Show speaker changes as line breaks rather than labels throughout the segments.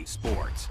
sports.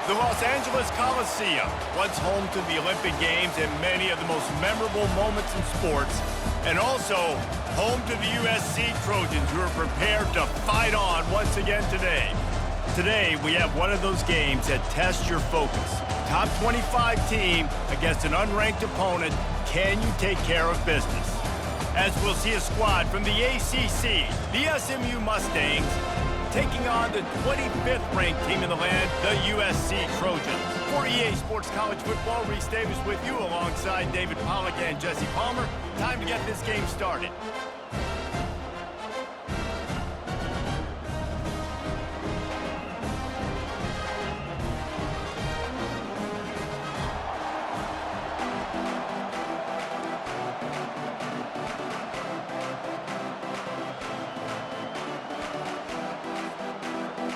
The Los Angeles Coliseum, once home to the Olympic Games and many of the most memorable moments in sports, and also home to the USC Trojans, who are prepared to fight on once again today. Today, we have one of those games that tests your focus. Top 25 team against an unranked opponent. Can you take care of business? As we'll see a squad from the ACC, the SMU Mustangs, taking on the 25th ranked team in the land, the USC Trojans. For EA Sports College Football, Reese Davis with you alongside David Pollack and Jesse Palmer. Time to get this game started.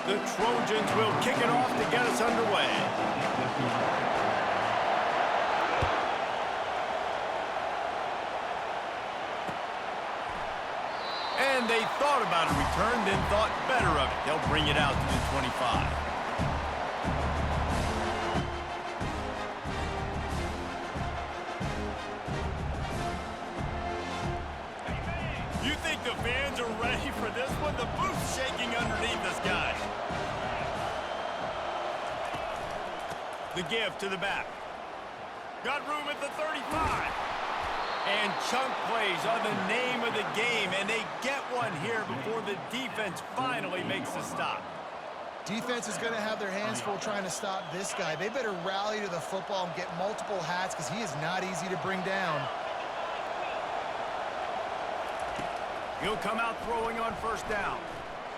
The Trojans will kick it off to get us underway. And they thought about a return, then thought better of it. They'll bring it out to the 25. You think the fans are ready for this one? The booth's shaking underneath us, guys. The give to the back. Got room at the 35. And chunk plays are the name of the game, and they get one here before the defense finally makes the stop.
Defense is going to have their hands full trying to stop this guy. They better rally to the football and get multiple hats because he is not easy to bring down.
He'll come out throwing on first down.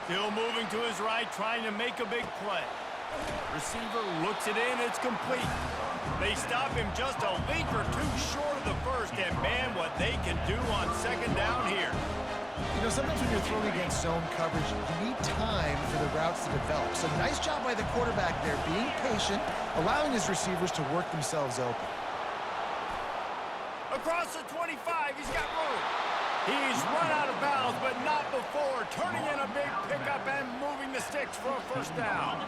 Still moving to his right, trying to make a big play. Receiver looks it in, it's complete. They stop him just a link or two short of the first, and man, what they can do on second down here.
You know, sometimes when you're throwing against zone coverage, you need time for the routes to develop. So nice job by the quarterback there, being patient, allowing his receivers to work themselves open.
Across the 25, he's got room. He's run out of bounds, but not before turning in a big pickup and moving the sticks for a first down.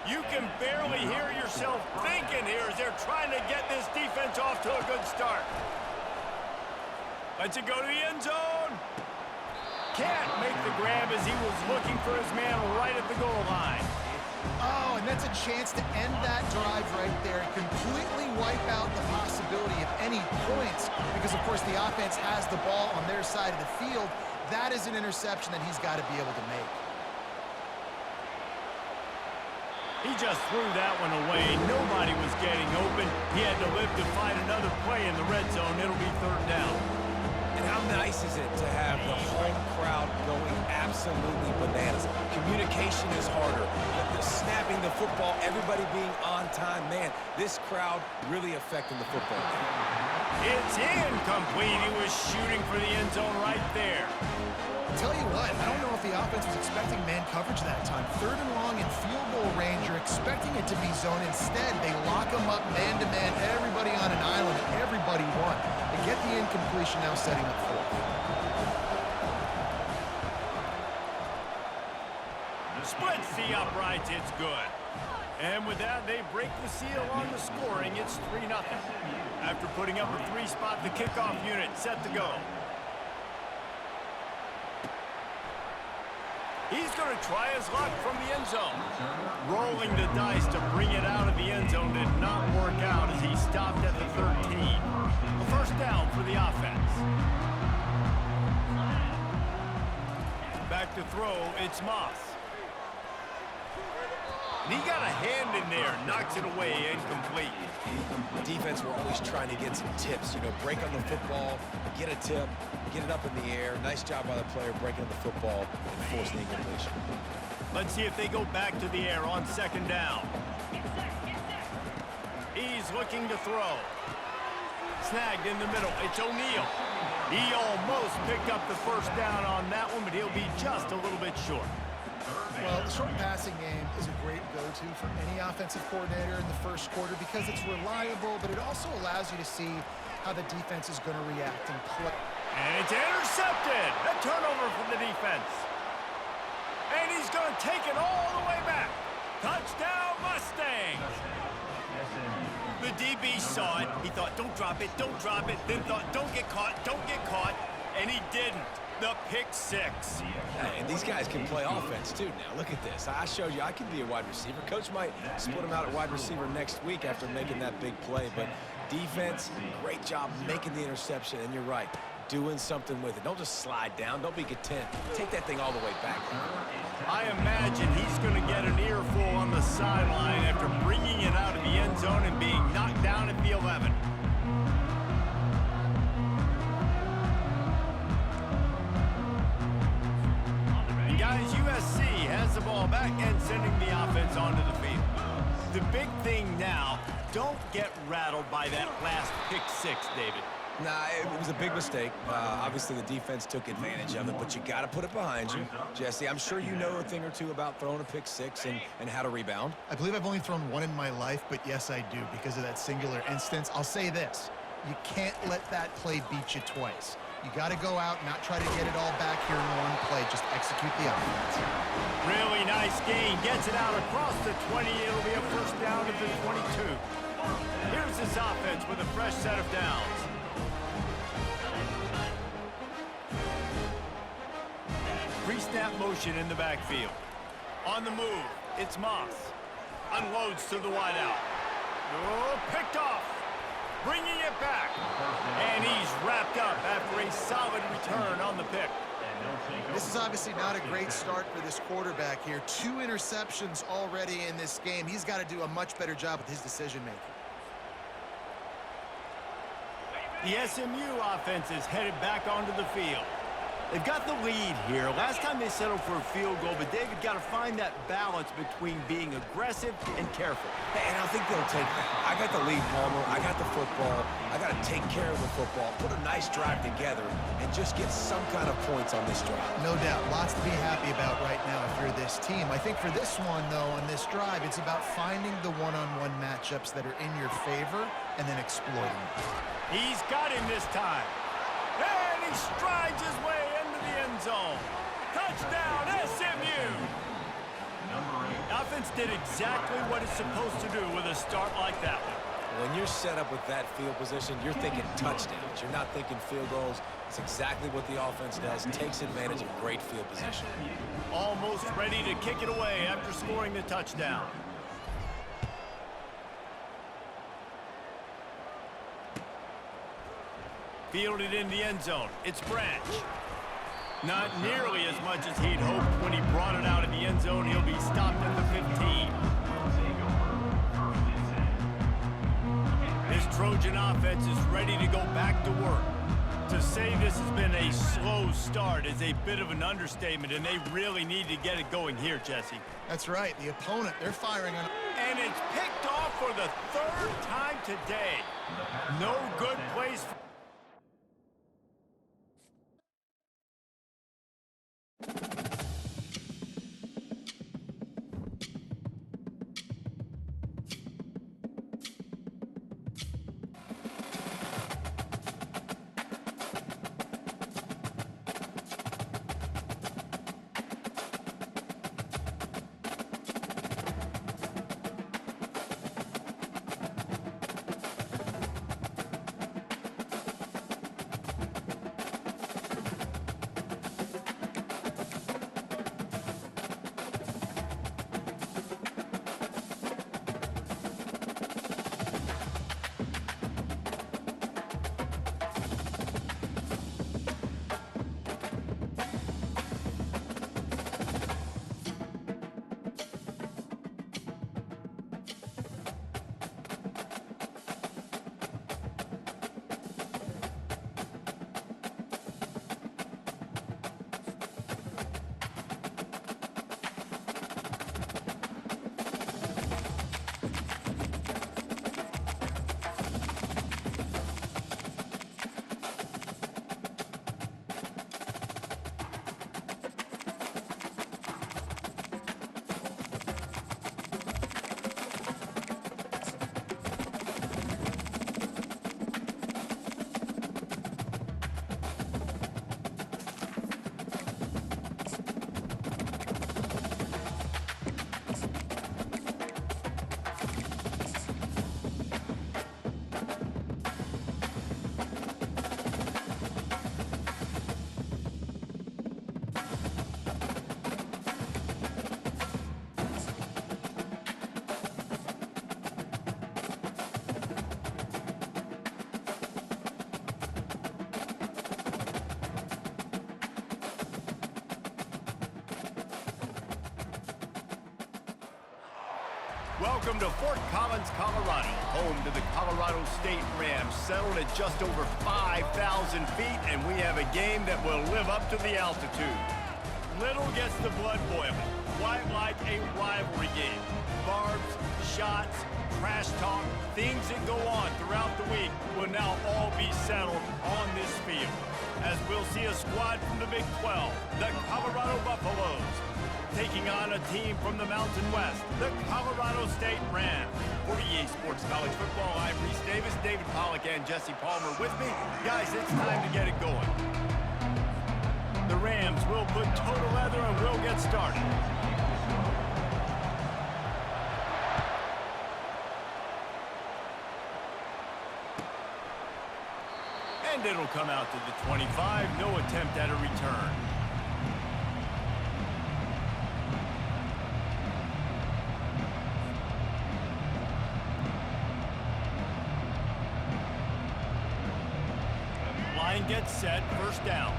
You can barely hear yourself thinking here as they're trying to get this defense off to a good start. Lets it go to the end zone. Can't make the grab as he was looking for his man right at the goal line.
Oh, and that's a chance to end that drive right there and completely wipe out the possibility of any points because, of course, the offense has the ball on their side of the field. That is an interception that he's got to be able to make.
He just threw that one away. Nobody was getting open. He had to live to find another play in the red zone. It'll be third down.
And how nice is it to have the home crowd going absolutely bananas? Communication is harder. The snapping the football, everybody being on time. Man, this crowd really affecting the football game.
It's incomplete. He was shooting for the end zone right there.
I'll tell you what, I don't know if the offense was expecting man coverage that time. Third and long in field goal range, you're expecting it to be zone. Instead, they lock them up man-to-man, everybody on an island, and everybody won. They get the incompletion, now setting up fourth.
Splits the uprights, it's good. And with that, they break the seal on the scoring. It's 3-0. After putting up a 3-spot, the kickoff unit set to go. He's going to try his luck from the end zone. Rolling the dice to bring it out of the end zone did not work out as he stopped at the 13. A first down for the offense. Back to throw, it's Moss. And he got a hand in there, knocks it away, incomplete.
Defense were always trying to get some tips, break on the football, get a tip, get it up in the air. Nice job by the player breaking on the football and forcing the incompletion.
Let's see if they go back to the air on second down. He's looking to throw. Snagged in the middle. It's O'Neal. He almost picked up the first down on that one, but he'll be just a little bit short.
Well, the short passing game is a great go-to for any offensive coordinator in the first quarter because it's reliable, but it also allows you to see how the defense is going to react and play.
And it's intercepted. A turnover from the defense. And he's going to take it all the way back. Touchdown, Mustangs. The DB saw it. He thought, don't drop it, don't drop it. Then thought, don't get caught, don't get caught. And he didn't. The pick six.
Hey, and these guys can play offense, too, now. Look at this. I showed you I can be a wide receiver. Coach might split him out at wide receiver next week after making that big play. But defense, great job making the interception. And you're right, doing something with it. Don't just slide down. Don't be content. Take that thing all the way back.
I imagine he's going to get an earful on the sideline after bringing it out of the end zone and being knocked down at the 11. And guys, USC has the ball back and sending the offense onto the field. The big thing now, don't get rattled by that last pick six, David.
Nah, it was a big mistake. Obviously, the defense took advantage of it, but you got to put it behind you. Jesse, I'm sure you know a thing or two about throwing a pick six and how to rebound.
I believe I've only thrown one in my life, but yes, I do because of that singular instance. I'll say this. You can't let that play beat you twice. You got to go out, not try to get it all back here in one play. Just execute the offense.
Really nice gain. Gets it out across the 20. It'll be a first down at the 22. Here's this offense with a fresh set of downs. Pre-snap motion in the backfield. On the move, it's Moss. Unloads to the wideout. Oh, picked off. Bringing it back. And he's wrapped up after a solid return on the pick.
This is obviously not a great start for this quarterback here. 2 interceptions already in this game. He's got to do a much better job with his decision-making.
The SMU offense is headed back onto the field. They've got the lead here. Last time they settled for a field goal, but David got to find that balance between being aggressive and careful.
And I think they'll take that. I got the lead, Palmer. I got the football. I got to take care of the football, put a nice drive together, and just get some kind of points on this drive.
No doubt. Lots to be happy about right now if you're this team. I think for this one, though, on this drive, it's about finding the one-on-one matchups that are in your favor and then exploiting them.
He's got him this time. And he strides his way into the end zone. Touchdown, SMU! Offense did exactly what it's supposed to do with a start like that one.
When you're set up with that field position, you're thinking touchdowns. You're not thinking field goals. It's exactly what the offense does. Takes advantage of great field position.
Almost ready to kick it away after scoring the touchdown. Fielded in the end zone. It's Branch. Not nearly as much as he'd hoped when he brought it out in the end zone. He'll be stopped at the 15. This Trojan offense is ready to go back to work. To say this has been a slow start is a bit of an understatement, and they really need to get it going here, Jesse.
That's right. The opponent, they're firing on...
And it's picked off for the third time today. No good place for... Welcome to Fort Collins, Colorado, home to the Colorado State Rams, settled at just over 5,000 feet, and we have a game that will live up to the altitude. Little gets the blood boiling, quite like a rivalry game. Barbs, shots, trash talk, things that go on throughout the week will now all be settled on this field, as we'll see a squad from the Big 12, the Colorado Buffaloes, taking on a team from the Mountain West, the Colorado State Rams. For EA Sports College Football, I'm Reese Davis, David Pollack, and Jesse Palmer with me. Guys, it's time to get it going. The Rams will put total leather and we'll get started. And it'll come out to the 25, no attempt at a return. Line gets set, first down.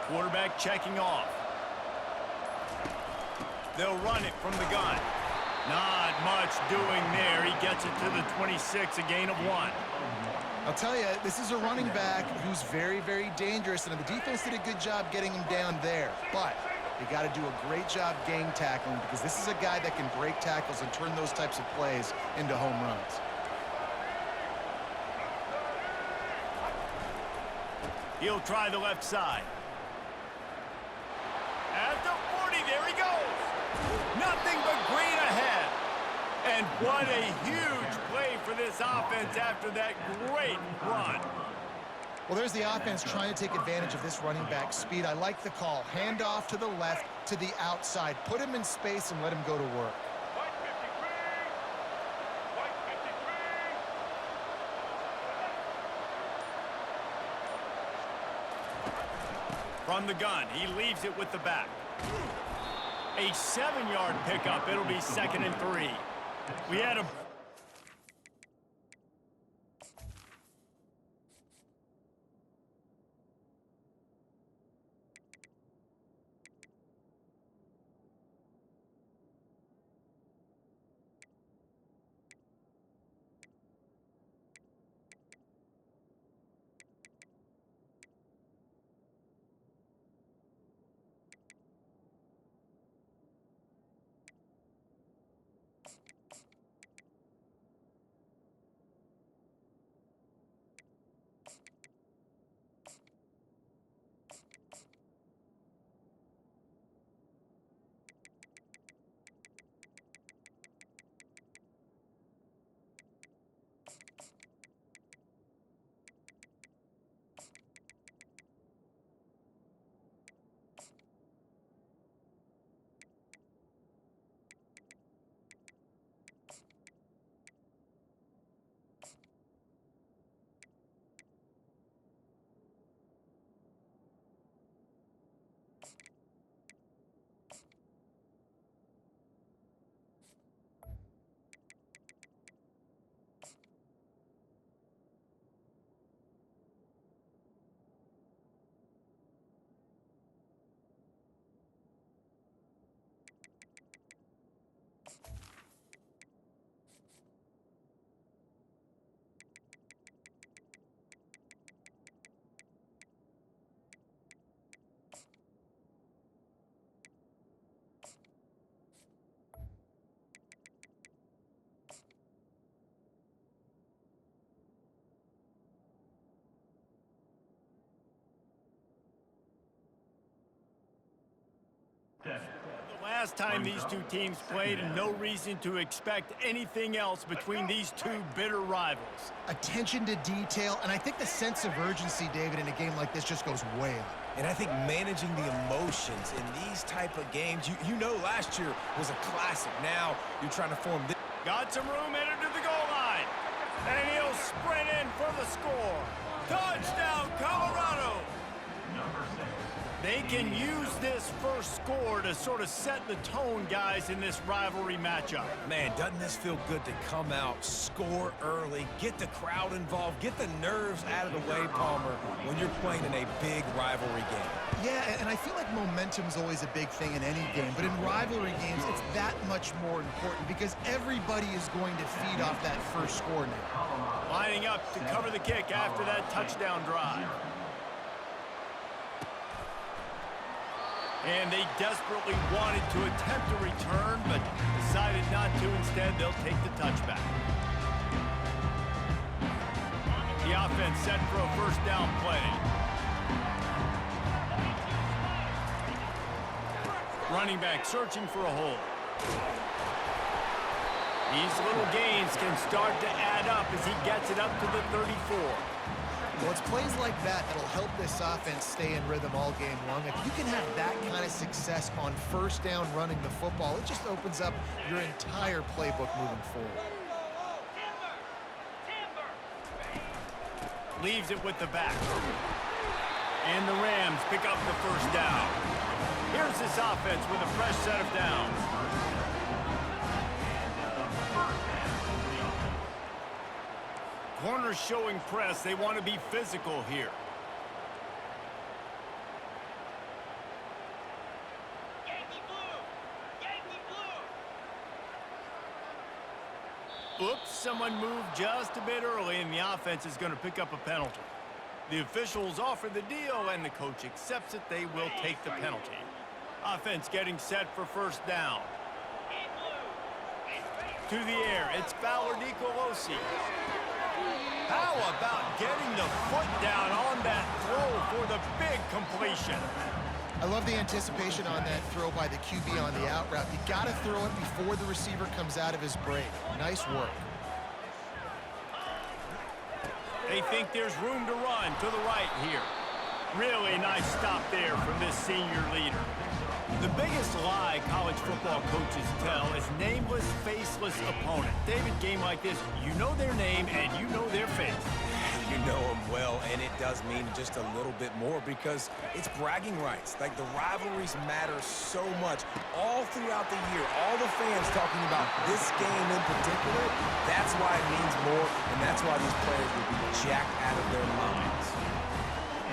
Quarterback checking off. They'll run it from the gun. Not much doing there. He gets it to the 26, a gain of 1.
I'll tell you, this is a running back who's very, very dangerous, and the defense did a good job getting him down there. But you got to do a great job game tackling, because this is a guy that can break tackles and turn those types of plays into home runs.
He'll try the left side. At the nothing but green ahead. And what a huge play for this offense after that great run.
Well, there's the offense trying to take advantage of this running back speed. I like the call. Hand off to the left, to the outside. Put him in space and let him go to work.
From the gun, he leaves it with the back. A 7-yard pickup. It'll be 2nd and 3. We had a... The last time these two teams played, and no reason to expect anything else between these two bitter rivals.
Attention to detail, and I think the sense of urgency, David, in a game like this just goes way up.
And I think managing the emotions in these type of games, you know last year was a classic. Now you're trying to form this.
Got some room headed to the goal line. And he'll sprint in for the score. Touchdown, Colorado! They can use this first score to sort of set the tone, guys, in this rivalry matchup.
Man, doesn't this feel good to come out, score early, get the crowd involved, get the nerves out of the way, Palmer, when you're playing in a big rivalry game?
Yeah, and I feel like momentum's always a big thing in any game, but in rivalry games, it's that much more important because everybody is going to feed off that first score now.
Lining up to cover the kick after that touchdown drive. And they desperately wanted to attempt a return, but decided not to. Instead, they'll take the touchback. The offense set for a first down play. Running back searching for a hole. These little gains can start to add up as he gets it up to the 34.
Well, it's plays like that that'll help this offense stay in rhythm all game long. If you can have that kind of success on first down running the football, it just opens up your entire playbook moving forward.
Leaves it with the back. And the Rams pick up the first down. Here's this offense with a fresh set of downs. Corners showing press. They want to be physical here.
Yankee blue! Yankee blue!
Oops, someone moved just a bit early, and the offense is going to pick up a penalty. The officials offer the deal, and the coach accepts it. They will take the penalty. Offense getting set for first down. To the air, it's Fowler Nicolosi. How about getting the foot down on that throw for the big completion?
I love the anticipation on that throw by the QB on the out route. You got to throw it before the receiver comes out of his break. Nice work.
They think there's room to run to the right here. Really nice stop there from this senior leader. The biggest lie college football coaches tell is nameless, faceless opponent. David, game like this, you know their name and you know their face.
You know them well, and it does mean just a little bit more because it's bragging rights. Like, the rivalries matter so much all throughout the year. All the fans talking about this game in particular, that's why it means more, and that's why these players will be jacked out of their minds.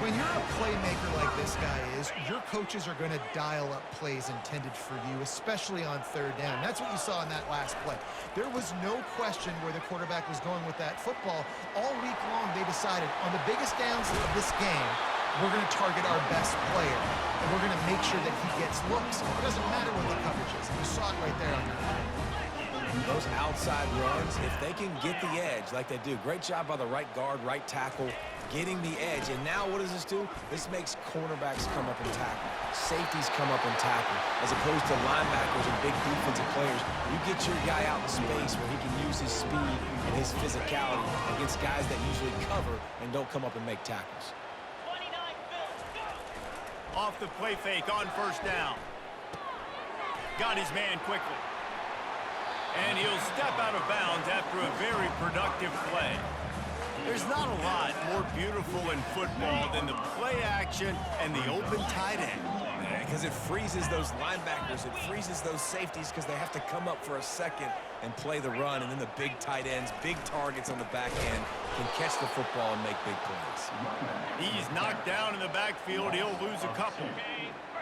When you're a playmaker like this guy is, your coaches are going to dial up plays intended for you, especially on third down. That's what you saw in that last play. There was no question where the quarterback was going with that football. All week long, they decided on the biggest downs of this game, we're going to target our best player, and we're going to make sure that he gets looks. It doesn't matter what the coverage is. You saw it right there on that play.
Those outside runs, if they can get the edge like they do, great job by the right guard, right tackle, getting the edge. And now what does this do? This makes cornerbacks come up and tackle. Safeties come up and tackle. As opposed to linebackers and big defensive players, you get your guy out in space where he can use his speed and his physicality against guys that usually cover and don't come up and make tackles.
29 Bills, go!
Off the play fake on first down. Got his man quickly. And he'll step out of bounds after a very productive play. There's not a lot more beautiful in football than the play action and the open tight end.
Because it freezes those linebackers, it freezes those safeties because they have to come up for a second and play the run, and then the big tight ends, big targets on the back end can catch the football and make big plays.
He's knocked down in the backfield. He'll lose a couple.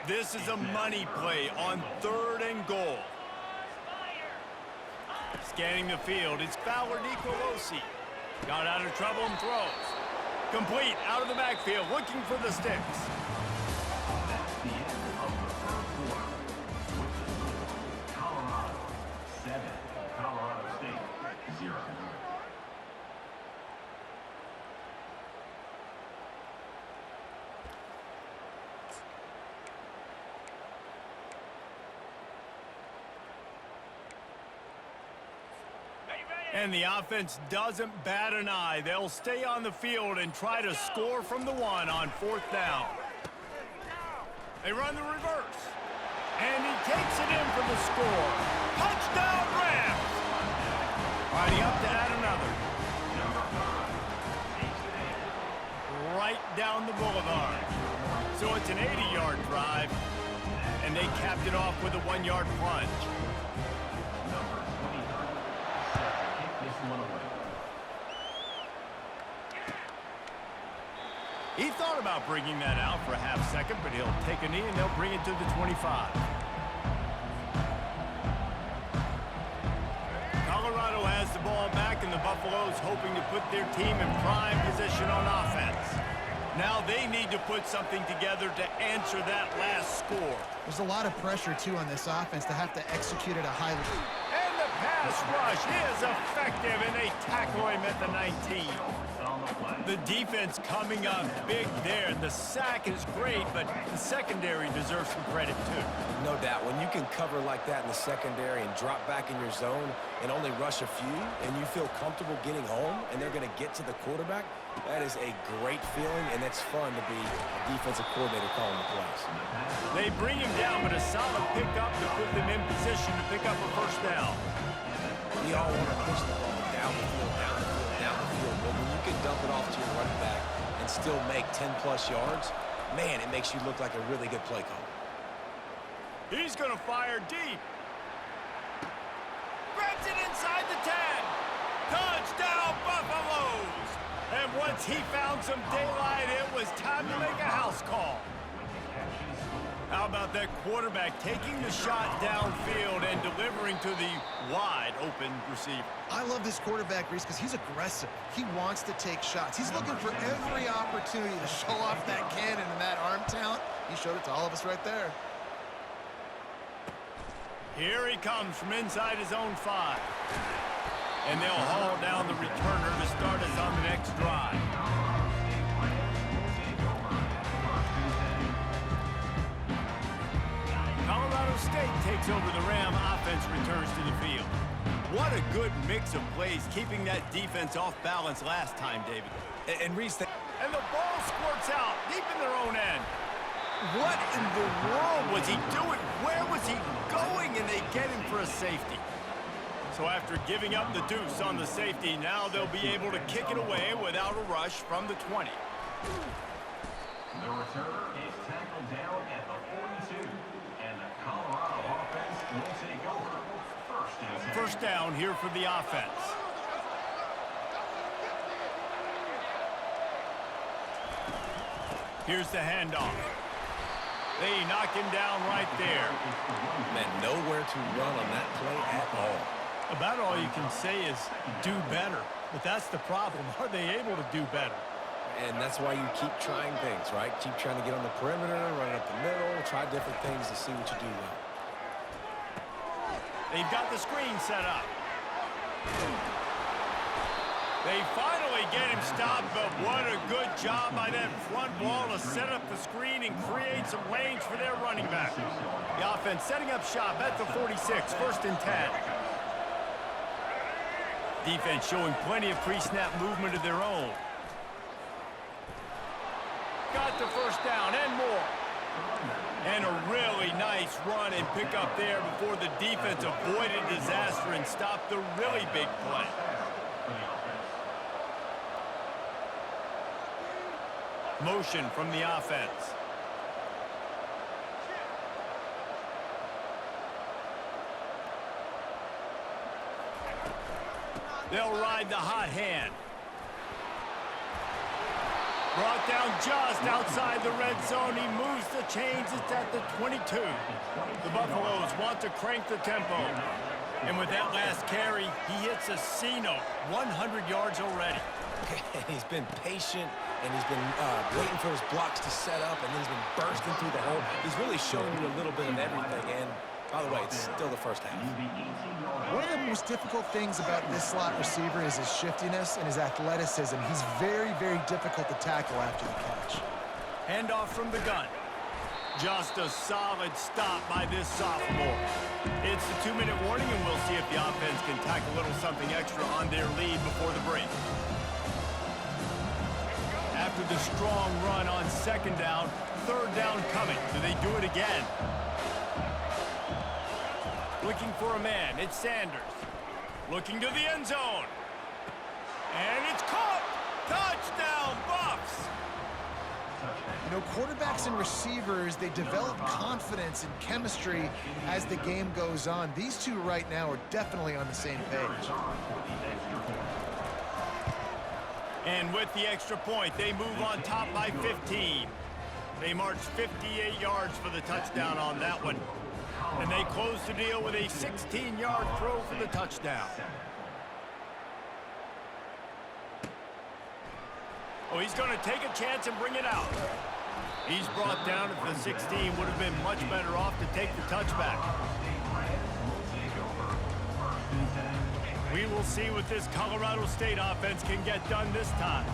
This is a money play on 3rd and goal. Scanning the field, it's Fowler Nicolosi. Got out of trouble and throws. Complete out of the backfield, looking for the sticks.
That's the end of the first quarter. Colorado 7, Colorado State 0.
And the offense doesn't bat an eye. They'll stay on the field and try to score from the 1 on 4th down. They run the reverse. And he takes it in for the score. Touchdown, Rams! Riding up to add another. Right down the boulevard. So it's an 80-yard drive. And they capped it off with a 1-yard plunge. He thought about bringing that out for a half second, but he'll take a knee and they'll bring it to the 25. Colorado has the ball back, and the Buffaloes hoping to put their team in prime position on offense. Now they need to put something together to answer that last score.
There's a lot of pressure, too, on this offense to have to execute at a high level.
And the pass rush is effective, and they tackle him at the 19. The defense coming up big there. The sack is great, but the secondary deserves some credit, too.
No doubt. When you can cover like that in the secondary and drop back in your zone and only rush a few, and you feel comfortable getting home, and they're going to get to the quarterback, that is a great feeling, and it's fun to be a defensive coordinator calling the plays.
They bring him down, but a solid pickup to put them in position to pick up a first down.
We all want to push the ball down the field, down the field, down the field, but when you can dump it off to your running back and still make 10-plus yards, man, it makes you look like a really good play caller.
He's going to fire deep. Grabs it inside the 10. Touchdown, Buffaloes! And once he found some daylight, it was time to make a house call. How about that quarterback taking the shot downfield and delivering to the wide-open receiver?
I love this quarterback, Reese, because he's aggressive. He wants to take shots. He's looking for every opportunity to show off that cannon and that arm talent. He showed it to all of us right there.
Here he comes from inside his own 5. And they'll haul down the returner to start us on the next drive. breaks over the rim, offense returns to the field. What a good mix of plays, keeping that defense off balance last time, David.
And Reese,
And the ball squirts out deep in their own end. What in the world was he doing? Where was he going? And they get him for a safety. So after giving up the deuce on the safety, now they'll be able to kick it away without a rush from the 20.
The returner is tackled down at the 42. And the Colorado offense will take over first and 10.
First down here for the offense. Here's the handoff. They knock him down right there.
man, nowhere to run on that play at all.
About all you can say is do better. But that's the problem. Are they able to do better?
And that's why you keep trying things, right? Keep trying to get on the perimeter, run up the middle, try different things to see what you do well.
They've got the screen set up. They finally get him stopped, but what a good job by that front wall to set up the screen and create some lanes for their running back. The offense setting up shop at the 46, first and 10. Defense showing plenty of pre-snap movement of their own. Got the first down and more. And a really nice run and pick up there before the defense avoided disaster and stopped the really big play. Motion from the offense. They'll ride the hot hand. Brought down just outside the red zone. He moves the chains. It's at the 22. The Buffaloes want to crank the tempo. And with that last carry, he hits a C-note. 100 yards already.
He's been patient, and he's been waiting for his blocks to set up, and then he's been bursting through the hole. He's really showing you a little bit of everything. And, by the way, it's still the first half.
One of the most difficult things about this slot receiver is his shiftiness and his athleticism. He's very, very difficult to tackle after the catch.
Handoff from the gun. Just a solid stop by this sophomore. It's the 2-minute warning, and we'll see if the offense can tack a little something extra on their lead before the break. After the strong run on second down, third down coming. Do they do it again? Looking for a man, it's Sanders. Looking to the end zone. And it's caught! Touchdown, Buffs!
You know, quarterbacks and receivers, they develop confidence and chemistry as the game goes on. These two right now are definitely on the same page.
And with the extra point, they move on top by 15. They march 58 yards for the touchdown on that one. And they close the deal with a 16-yard throw for the touchdown. Oh, he's going to take a chance and bring it out. He's brought down at the 16. Would have been much better off to take the touchback. We will see what this Colorado State offense can get done this time.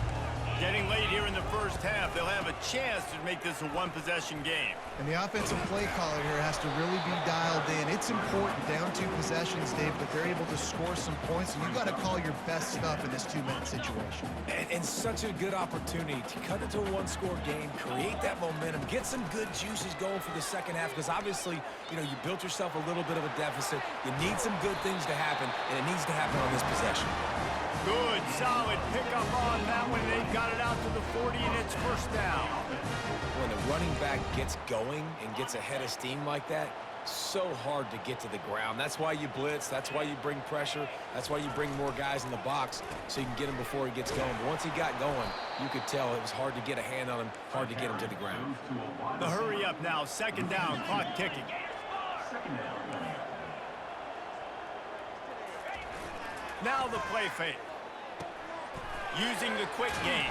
Getting late here in the first half, they'll have a chance to make this a one-possession game.
And the offensive play caller here has to really be dialed in. It's important, down 2 possessions, Dave, that they're able to score some points, and you got to call your best stuff in this 2-minute situation.
And such a good opportunity to cut it to a one-score game, create that momentum, get some good juices going for the second half, because obviously, you know, you built yourself a little bit of a deficit. You need some good things to happen, and it needs to happen on this possession.
Good, solid pickup on that one. They've got it out to the 40, and it's first down.
When the running back gets going and gets ahead of steam like that, so hard to get to the ground. That's why you blitz. That's why you bring pressure. That's why you bring more guys in the box so you can get him before he gets going. But once he got going, you could tell it was hard to get a hand on him, hard to get him to the ground.
The hurry up now, second down, clock ticking. Now the play fake. Using the quick game.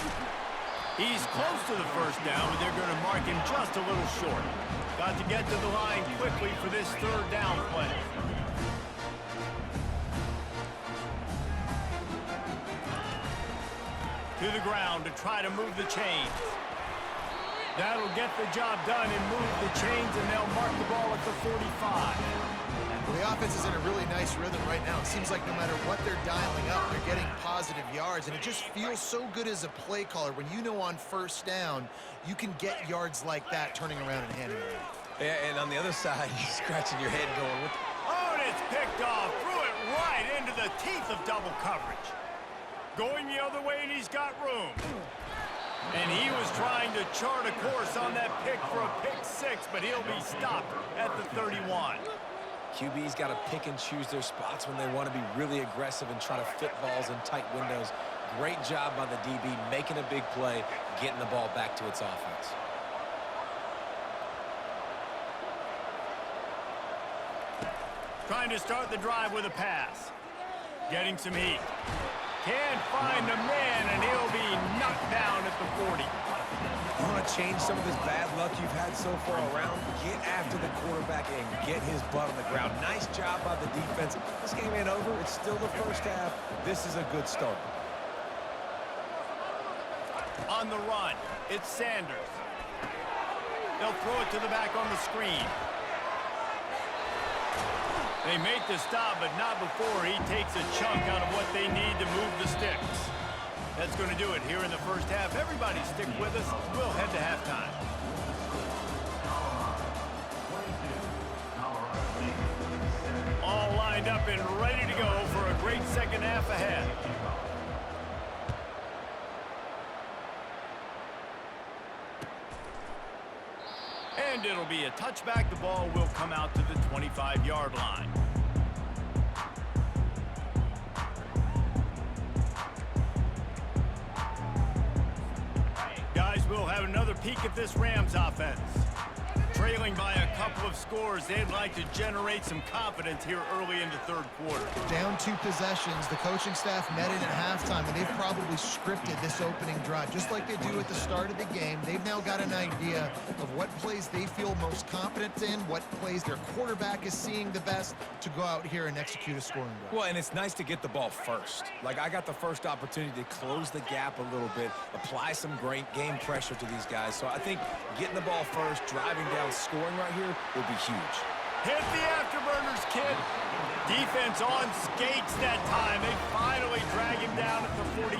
He's close to the first down, but they're going to mark him just a little short. Got to get to the line quickly for this third down play. To the ground to try to move the chains. That'll get the job done and move the chains, and they'll mark the ball at the 45.
Well, the offense is in a really nice rhythm right now. It seems like no matter what they're dialing up, they're getting positive yards, and it just feels so good as a play caller when you know on first down you can get yards like that turning around and handing it off.
Yeah, and on the other side, you're scratching your head going, what the...
Oh, and it's picked off. Threw it right into the teeth of double coverage. Going the other way, and he's got room. And he was trying to chart a course on that pick for a pick six, but he'll be stopped at the 31.
QB's got to pick and choose their spots when they want to be really aggressive and try to fit balls in tight windows. Great job by the DB making a big play, getting the ball back to its offense.
Trying to start the drive with a pass. Getting some heat. Can't find the man, and he'll be knocked down at the 40.
You want to change some of this bad luck you've had so far around? Get after the quarterback and get his butt on the ground. Nice job by the defense. This game ain't over. It's still the first half. This is a good start.
On the run, it's Sanders. They'll throw it to the back on the screen. They make the stop, but not before he takes a chunk out of what they need to move the sticks. That's going to do it here in the first half. Everybody stick with us. We'll head to halftime. All lined up and ready to go for a great second half ahead. And it'll be a touchback. The ball will come out to the 25-yard line. Guys, we'll have another peek at this Rams offense. Trailing by a couple of scores, they'd like to generate some confidence here early in the third quarter.
Down 2 possessions, the coaching staff met in at halftime, and they've probably scripted this opening drive. Just like they do at the start of the game, they've now got an idea of what plays they feel most confident in, what plays their quarterback is seeing the best to go out here and execute a scoring drive.
Well, and it's nice to get the ball first. Like, I got the first opportunity to close the gap a little bit, apply some great game pressure to these guys. So I think getting the ball first, driving down, scoring right here will be huge.
Hit the afterburners, kid. Defense on skates that time. They finally drag him down at the 42.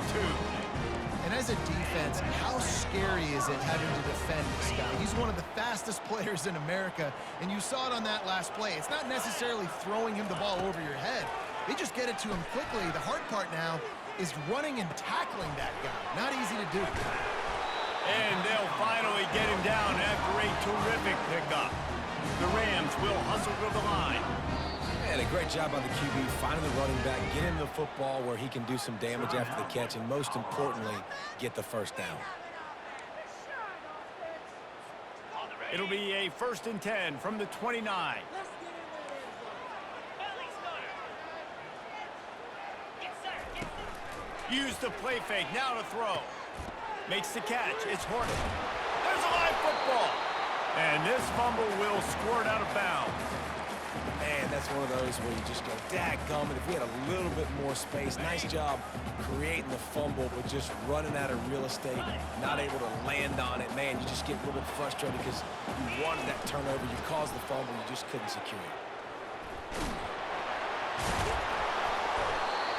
And as a defense, how scary is it having to defend this guy? He's one of the fastest players in America, and you saw it on that last play. It's not necessarily throwing him the ball over your head. They just get it to him quickly. The hard part now is running and tackling that guy. Not easy to do.
And they'll finally get him down after a terrific pickup. The Rams will hustle to the line.
And a great job by the QB finding the running back, get him the football where he can do some damage after the catch, and most importantly, get the first down.
It'll be a 1st and 10 from the 29. Use the play fake, now to throw. Makes the catch, it's Horton. There's a live football. And this fumble will squirt out of bounds.
Man, that's one of those where you just go, dadgummit, if we had a little bit more space. Nice job creating the fumble, but just running out of real estate, not able to land on it. Man, you just get a little bit frustrated because you wanted that turnover. You caused the fumble, you just couldn't secure it.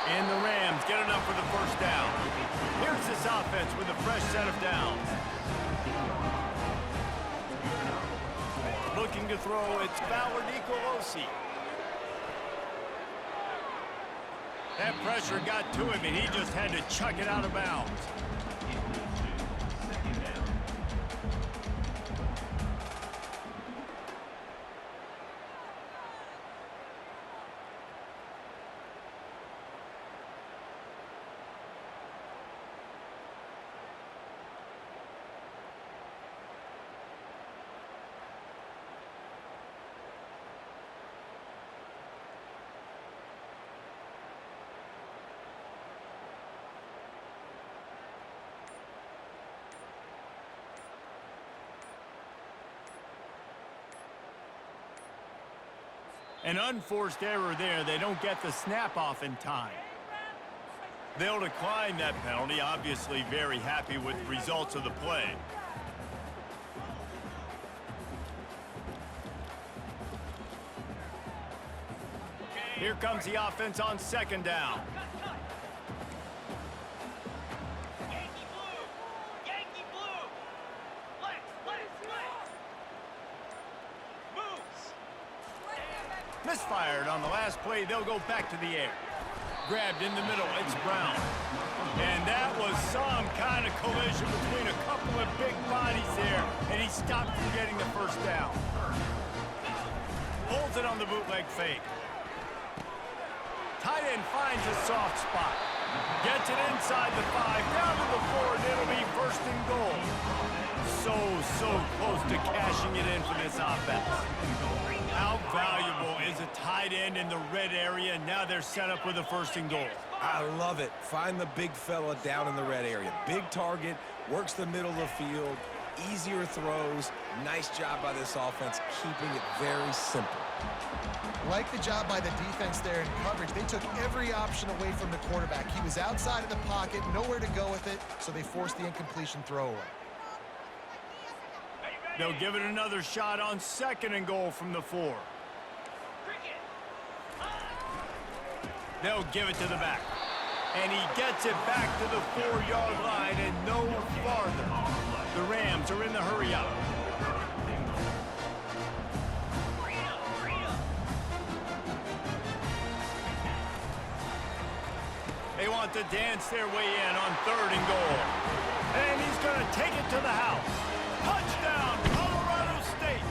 And the Rams get enough for the first down. Here's this offense with a fresh set of downs. Looking to throw, it's Fowler Nicolosi. That pressure got to him, and he just had to chuck it out of bounds. An unforced error there. They don't get the snap off in time. They'll decline that penalty. Obviously very happy with the results of the play. Here comes the offense on second down.
Yankee blue! Yankee blue! Flex, flex, flex! Moves!
Misfired on the last play. They'll go back to the air. Grabbed in the middle. It's Brown. And that was some kind of collision between a couple of big bodies there, and he stopped from getting the first down. Holds it on the bootleg fake. Tight end finds a soft spot. Gets it inside the 5, down to the 4, and it'll be first and goal. So close to cashing it in for this offense. How valuable is a tight end in the red area? Now they're set up with a first and goal.
I love it. Find the big fella down in the red area. Big target, works the middle of the field, easier throws. Nice job by this offense, keeping it very simple.
Like the job by the defense there in coverage. They took every option away from the quarterback. He was outside of the pocket, nowhere to go with it, so they forced the incompletion throwaway.
They'll give it another shot on second and goal from the 4. They'll give it to the back. And he gets it back to the 4-yard line and no farther. The Rams are in the hurry-up. They want to dance their way in on third and goal. And he's going to take it to the house. Touchdown, Colorado State.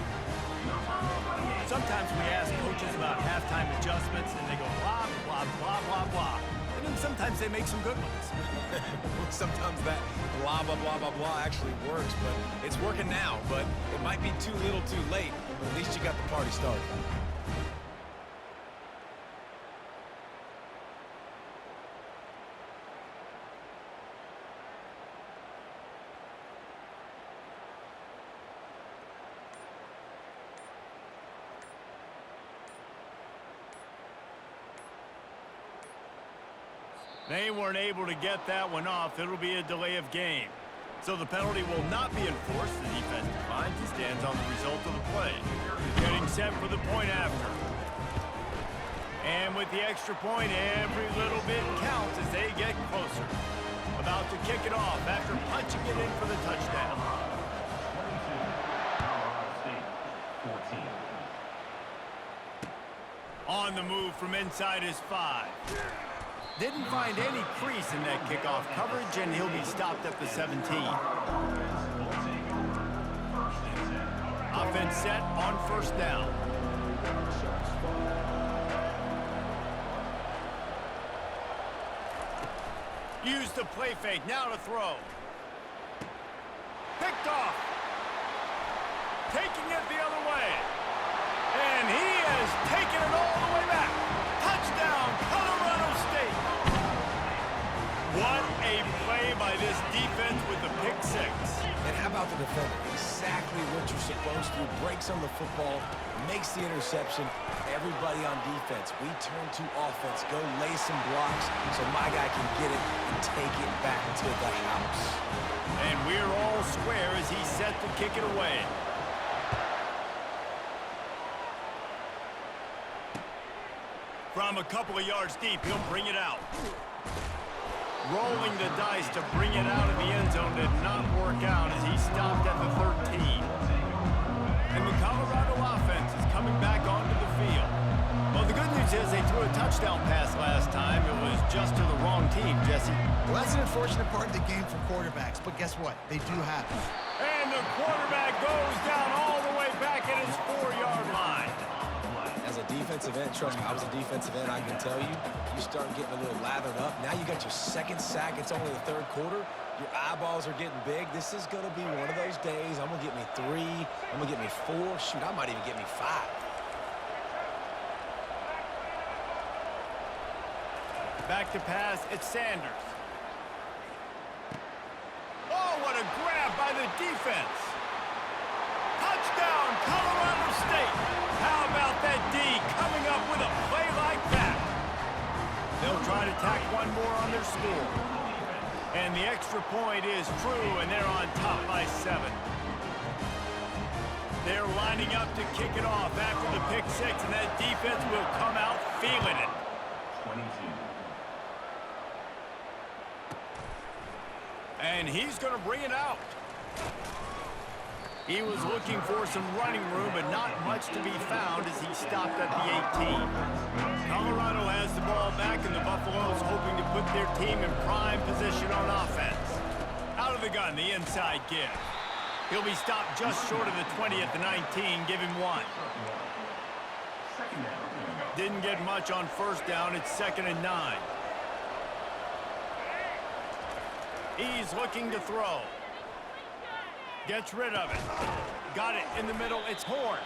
Sometimes we ask coaches about halftime adjustments, and they go blah, blah, blah, blah, blah. And then sometimes they make some good ones.
Sometimes that blah, blah, blah, blah, blah actually works, but it's working now. But it might be too little too late, but at least you got the party started.
They weren't able to get that one off. It'll be a delay of game. So the penalty will not be enforced. The defense declines and stands on the result of the play. Getting set for the point after. And with the extra point, every little bit counts as they get closer. About to kick it off after punching it in for the touchdown.
14.
On the move from inside his 5. Didn't find any crease in that kickoff coverage, and he'll be stopped at the 17. Offense set on first down. Use the play fake, now to throw. Picked off. Taking it the other way. And he has taken it all the way back. Touchdown, Colorado State. What a play by this defense with the pick 6.
And how about the defender? Exactly what you're supposed to do. Breaks on the football, makes the interception. Everybody on defense, we turn to offense. Go lay some blocks so my guy can get it and take it back to the house.
And we're all square as he's set to kick it away. From a couple of yards deep, he'll bring it out. Rolling the dice to bring it out of the end zone did not work out as he stopped at the 13. And the Colorado offense is coming back onto the field. Well, the good news is they threw a touchdown pass last time. It was just to the wrong team, Jesse.
Well, that's an unfortunate part of the game for quarterbacks, but guess what? They do happen.
And the quarterback goes down all the way back at his 4-yard line.
As a defensive end, trust me, I was a defensive end, I can tell you, you start getting a little lathered up. Now you got your second sack. It's only the third quarter. Your eyeballs are getting big. This is going to be one of those days. I'm going to get me 3. I'm going to get me 4. Shoot, I might even get me 5.
Back to pass, it's Sanders. Oh, what a grab by the defense. Touchdown, Colorado State. How about that D coming up with a play like that? They'll try to tack one more on their score. And the extra point is true, and they're on top by 7. They're lining up to kick it off after the pick 6, and that defense will come out feeling it.
22.
And he's going to bring it out. He was looking for some running room, but not much to be found as he stopped at the 18. Colorado has the ball back, and the Buffaloes hoping to put their team in prime position on offense. Out of the gun, the inside give. He'll be stopped just short of the 20 at the 19, give him 1.
Second down.
Didn't get much on first down, it's 2nd and 9. He's looking to throw. Gets rid of it. Got it in the middle. It's Horn.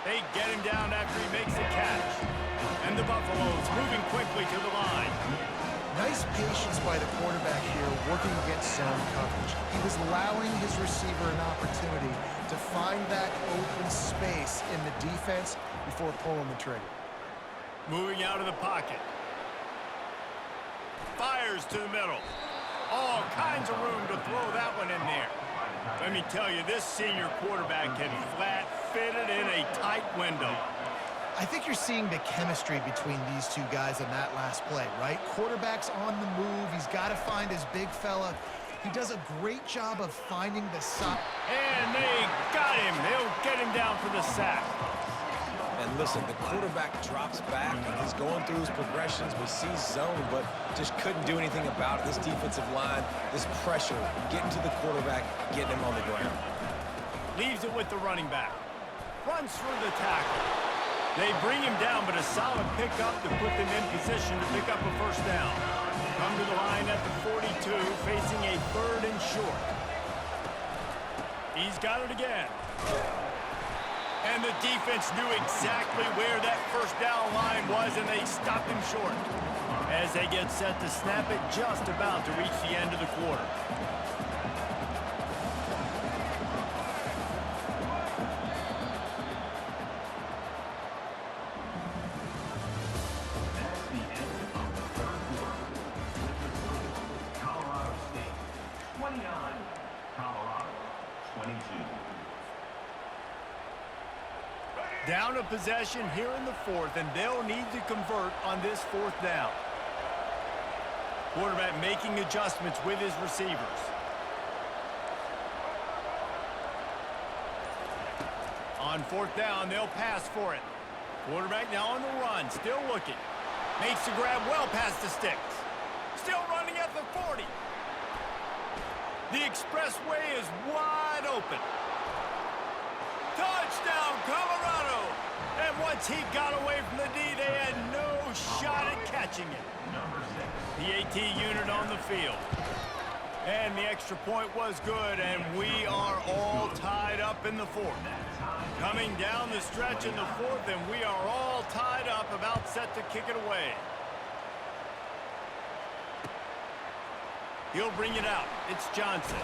They get him down after he makes the catch. And the Buffaloes moving quickly to the line.
Nice patience by the quarterback here, working against zone coverage. He was allowing his receiver an opportunity to find that open space in the defense before pulling the trigger.
Moving out of the pocket. Fires to the middle. All kinds of room to throw that one in there. Let me tell you, this senior quarterback can flat fit it in a tight window.
I think you're seeing the chemistry between these two guys in that last play, right? Quarterback's on the move. He's got to find his big fella. He does a great job of finding the sock.
And they got him. They'll get him down for the sack.
And listen, the quarterback drops back, and he's going through his progressions. We see zone, but just couldn't do anything about it. This defensive line, this pressure, getting to the quarterback, getting him on the ground.
Leaves it with the running back. Runs through the tackle. They bring him down, but a solid pickup to put them in position to pick up a first down. Come to the line at the 42, facing a 3rd and short. He's got it again. And the defense knew exactly where that first down line was, and they stopped him short. As they get set to snap it, just about to reach the end of the quarter.
That's the end of the third quarter. Colorado State 29, Colorado 22.
Down a possession here in the 4th, and they'll need to convert on this 4th down. Quarterback making adjustments with his receivers. On 4th down, they'll pass for it. Quarterback now on the run, still looking. Makes the grab well past the sticks. Still running at the 40. The expressway is wide open. Touchdown, Colorado! And once he got away from the D, they had no shot at catching it.
Number 6.
The AT unit on the field. And the extra point was good, and we are all tied up in the 4th. Coming down the stretch in the 4th, and we are all tied up, about set to kick it away. He'll bring it out. It's Johnson.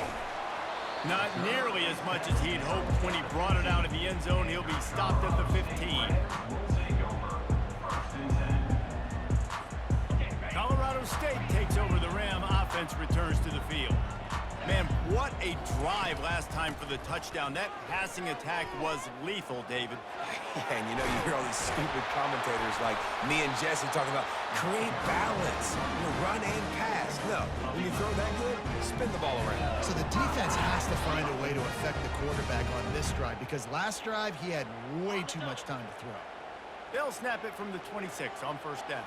Not nearly as much as he'd hoped when he brought it out of the end zone. He'll be stopped at the 15.
We'll take over 1st and 10.
Colorado State takes over the Ram. Offense returns to the field. Man, what a drive last time for the touchdown. That passing attack was lethal, David.
Yeah, and you know, you hear all these stupid commentators like me and Jesse talking about create balance, run and pass. No, when you throw that good, spin the ball around.
So the defense has to find a way to affect the quarterback on this drive, because last drive he had way too much time to throw.
They'll snap it from the 26 on 1st down.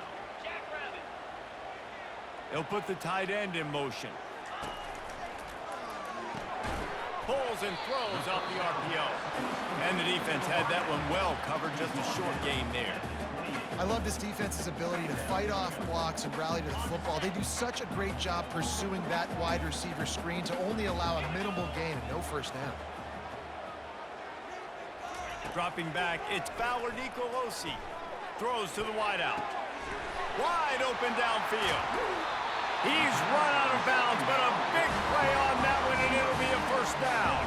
They'll put the tight end in motion. Pulls and throws off the RPO. And the defense had that one well covered, just a short game there.
I love this defense's ability to fight off blocks and rally to the football. They do such a great job pursuing that wide receiver screen to only allow a minimal gain and no first down.
Dropping back, it's Fowler Nicolosi. Throws to the wideout. Wide open downfield. He's run out of bounds, but a big play on that one, and it'll be a first down.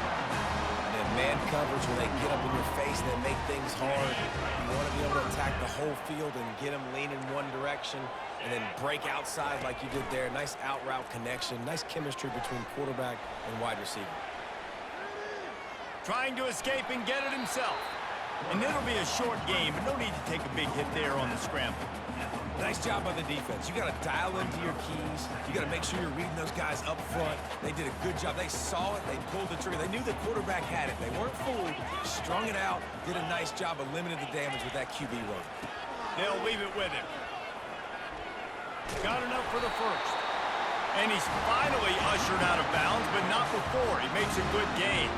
And man coverage, when they get up in your face and they make things hard, you want to be able to attack the whole field and get them leaning one direction and then break outside like you did there. Nice out route connection, nice chemistry between quarterback and wide receiver.
Trying to escape and get it himself. And it'll be a short game, but no need to take a big hit there on the scramble.
Nice job by the defense. You got to dial into your keys. You got to make sure you're reading those guys up front. They did a good job. They saw it. They pulled the trigger. They knew the quarterback had it. They weren't fooled. Strung it out. Did a nice job of limiting the damage with that QB run.
They'll leave it with him. Got enough for the first. And he's finally ushered out of bounds, but not before. He makes a good gain.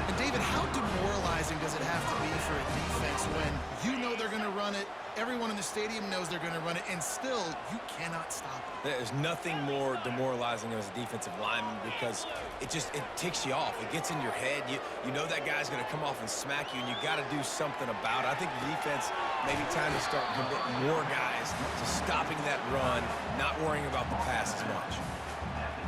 And David, how demoralizing does it have to be for a defense when you know they're going to run it, everyone in the stadium knows they're going to run it, and still you cannot stop it?
There's nothing more demoralizing as a defensive lineman because it ticks you off. It gets in your head. You know that guy's going to come off and smack you, and you got to do something about it. I think the defense maybe time to start committing more guys to stopping that run, not worrying about the pass as much.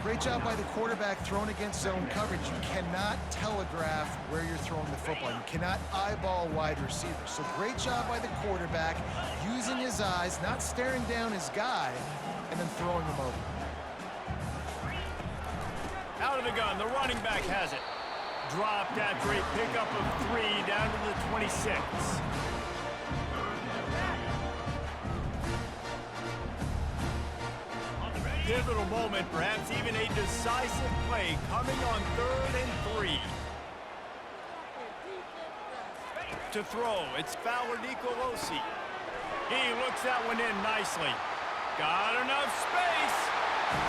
Great job by the quarterback thrown against zone coverage. You cannot telegraph where you're throwing the football. You cannot eyeball wide receivers. So great job by the quarterback using his eyes, not staring down his guy, and then throwing him over.
Out of the gun, the running back has it. Dropped after a pickup of 3 down to the 26. Pivotal moment, perhaps even a decisive play coming on 3rd and 3. To throw, it's Fowler Nicolosi. He looks that one in nicely. Got enough space.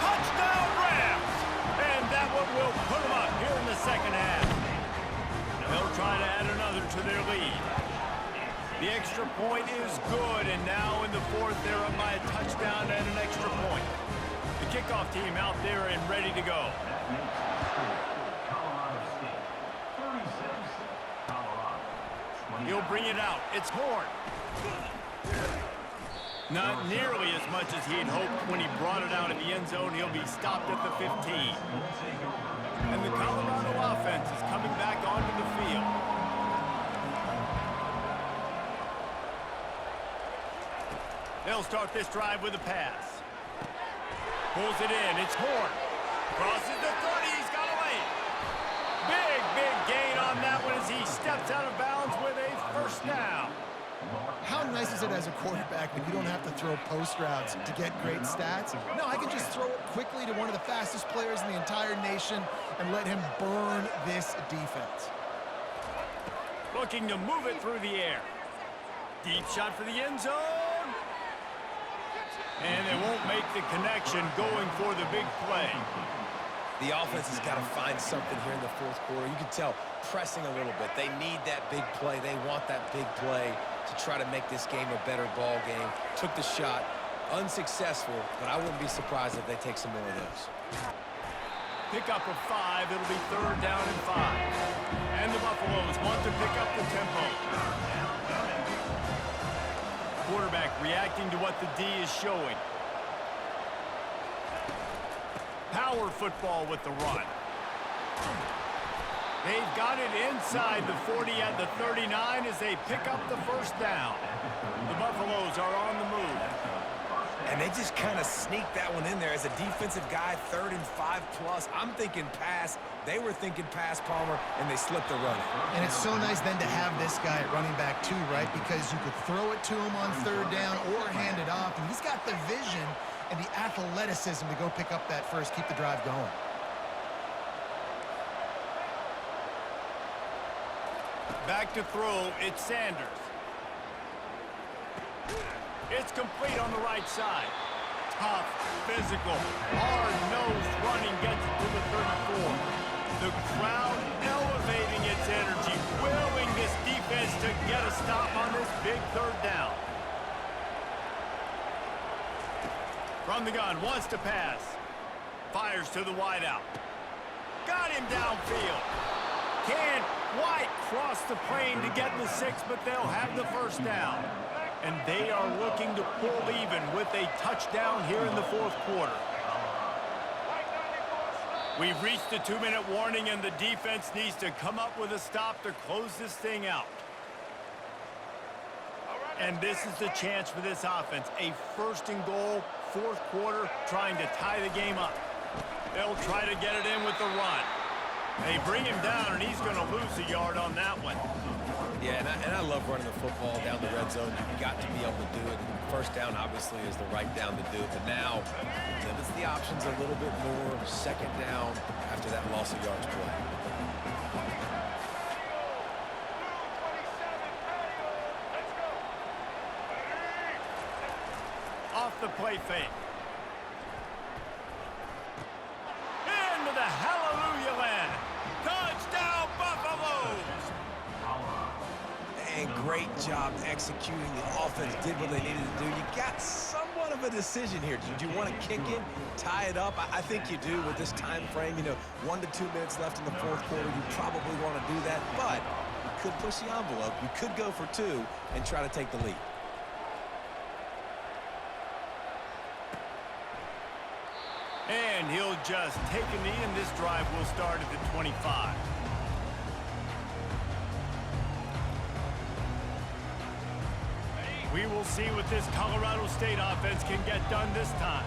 Touchdown Rams! And that one will put them up here in the second half. They'll try to add another to their lead. The extra point is good, and now in the 4th, they're up by a touchdown and an extra point. The kickoff team out there and ready to go. He'll bring it out. It's Horn. Not nearly as much as he'd hoped when he brought it out of the end zone. He'll be stopped at the 15. And the Colorado offense is coming back onto the field. They'll start this drive with a pass. Pulls it in. It's Horn. Crosses the 30. He's got away. Big gain on that one as he steps out of bounds with a first down.
How nice is it as a quarterback when you don't have to throw post routes to get great stats? No, I can just throw it quickly to one of the fastest players in the entire nation and let him burn this defense.
Looking to move it through the air. Deep shot for the end zone. And they won't make the connection going for the big play.
The offense has got to find something here in the 4th quarter. You can tell pressing a little bit. They need that big play. They want that big play to try to make this game a better ball game. Took the shot. Unsuccessful, but I wouldn't be surprised if they take some more of those.
Pickup of 5. It'll be 3rd down and 5. And the Buffaloes want to pick up the tempo. Quarterback reacting to what the D is showing. Power football with the run. They've got it inside the 40 at the 39 as they pick up the first down. The Buffaloes are on the move.
And they just kind of sneaked that one in there as a defensive guy, 3rd and 5+. I'm thinking pass. They were thinking pass, Palmer, and they slipped the run.
And it's so nice then to have this guy at running back too, right? Because you could throw it to him on 3rd down or hand it off. And he's got the vision and the athleticism to go pick up that first, keep the drive going.
Back to throw, it's Sanders. It's complete on the right side. Tough, physical, hard-nosed running gets it to the 34. The crowd elevating its energy, willing this defense to get a stop on this big 3rd down. From the gun, wants to pass. Fires to the wideout. Got him downfield. Can't quite cross the plane to get the 6, but they'll have the first down. And they are looking to pull even with a touchdown here in the 4th quarter. We've reached the 2-minute warning, and the defense needs to come up with a stop to close this thing out. And this is the chance for this offense. A 1st and goal, 4th quarter, trying to tie the game up. They'll try to get it in with the run. They bring him down, and he's going to lose a yard on that one.
Yeah, and I love running the football down the red zone. You've got to be able to do it. First down, obviously, is the right down to do it. But now, limits the options a little bit more. Second down after that loss of yards play.
Off the play fake. Into the hallelujah land. Touchdown, Buffaloes!
And great job executing. The offense did what they needed to do. You got somewhat of a decision here. Did you want to kick it, tie it up? I think you do with this time frame. You know, 1 to 2 minutes left in the fourth quarter. You probably want to do that, but you could push the envelope. You could go for 2 and try to take the lead.
And he'll just take a knee, and this drive will start at the 25. We will see what this Colorado State offense can get done this time.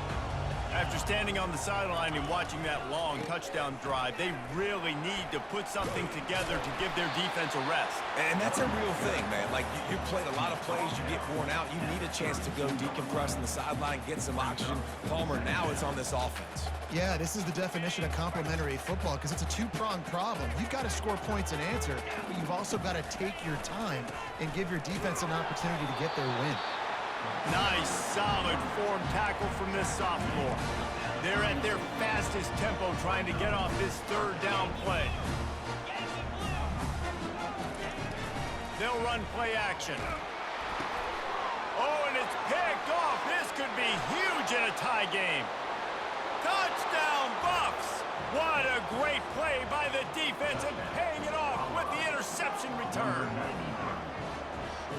After standing on the sideline and watching that long touchdown drive, they really need to put something together to give their defense a rest.
And that's a real thing, man. Like, you played a lot of plays, you get worn out, you need a chance to go decompress on the sideline, get some oxygen. Palmer, now it's on this offense.
Yeah, this is the definition of complementary football because it's a two-pronged problem. You've got to score points and answer, but you've also got to take your time and give your defense an opportunity to get their win.
Nice, solid form tackle from this sophomore. They're at their fastest tempo trying to get off this third down play. They'll run play action. Oh, and it's picked off. This could be huge in a tie game. Touchdown, Buffs! What a great play by the defense and paying it off with the interception return.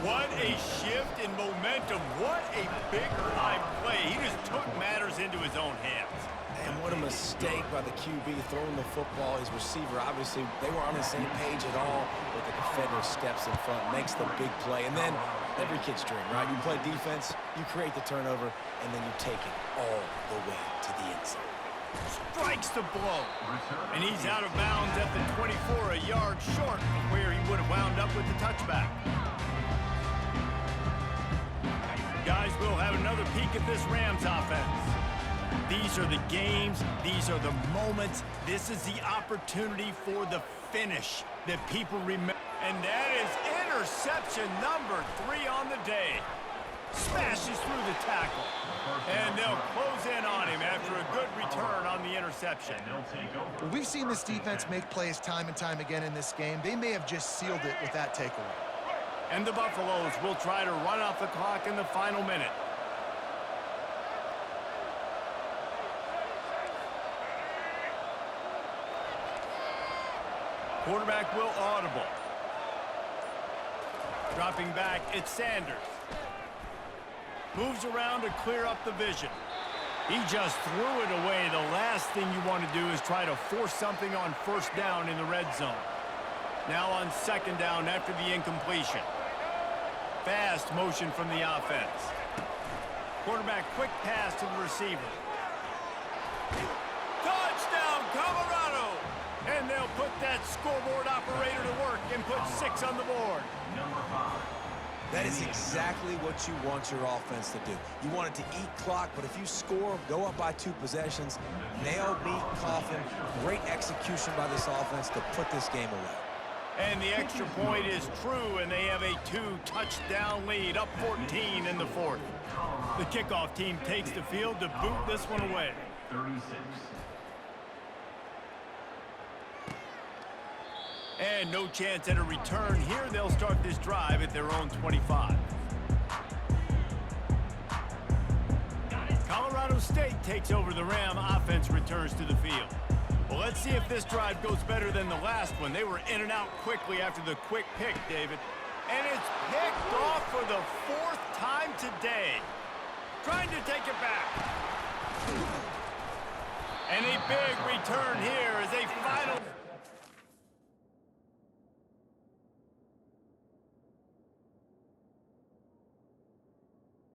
What a shift in momentum. What a big-time play. He just took matters into his own hands.
And what a mistake by the QB throwing the football. His receiver, obviously, they were on the same page at all, but the defender steps in front, makes the big play. And then every kid's dream, right? You play defense, you create the turnover, and then you take it all the way to the end zone.
Strikes the blow. And he's out of bounds at the 24, a yard short of where he would have wound up with the touchback. Guys, we'll have another peek at this Rams offense. These are the games. These are the moments. This is the opportunity for the finish that people remember. And that is interception number 3 on the day. Smashes through the tackle. And they'll close in on him after a good return on the interception.
Well, we've seen this defense make plays time and time again in this game. They may have just sealed it with that takeaway.
And the Buffaloes will try to run off the clock in the final minute. Quarterback will audible. Dropping back, it's Sanders. Moves around to clear up the vision. He just threw it away. The last thing you want to do is try to force something on first down in the red zone. Now on second down after the incompletion. Fast motion from the offense. Quarterback quick pass to the receiver. Touchdown, Colorado! And they'll put that scoreboard operator to work and put 6 on the board.
Number 5.
That is exactly what you want your offense to do. You want it to eat clock, but if you score, go up by 2 possessions, nail, beat, coffin, great execution by this offense to put this game away.
And the extra point is true, and they have a 2-touchdown lead, up 14 in the fourth. The kickoff team takes the field to boot this one away.
36.
And no chance at a return here. They'll start this drive at their own 25. Colorado State takes over the Ram. Offense returns to the field. Well, let's see if this drive goes better than the last one. They were in and out quickly after the quick pick, David. And it's picked off for the 4th time today. Trying to take it back. And a big return here as a final...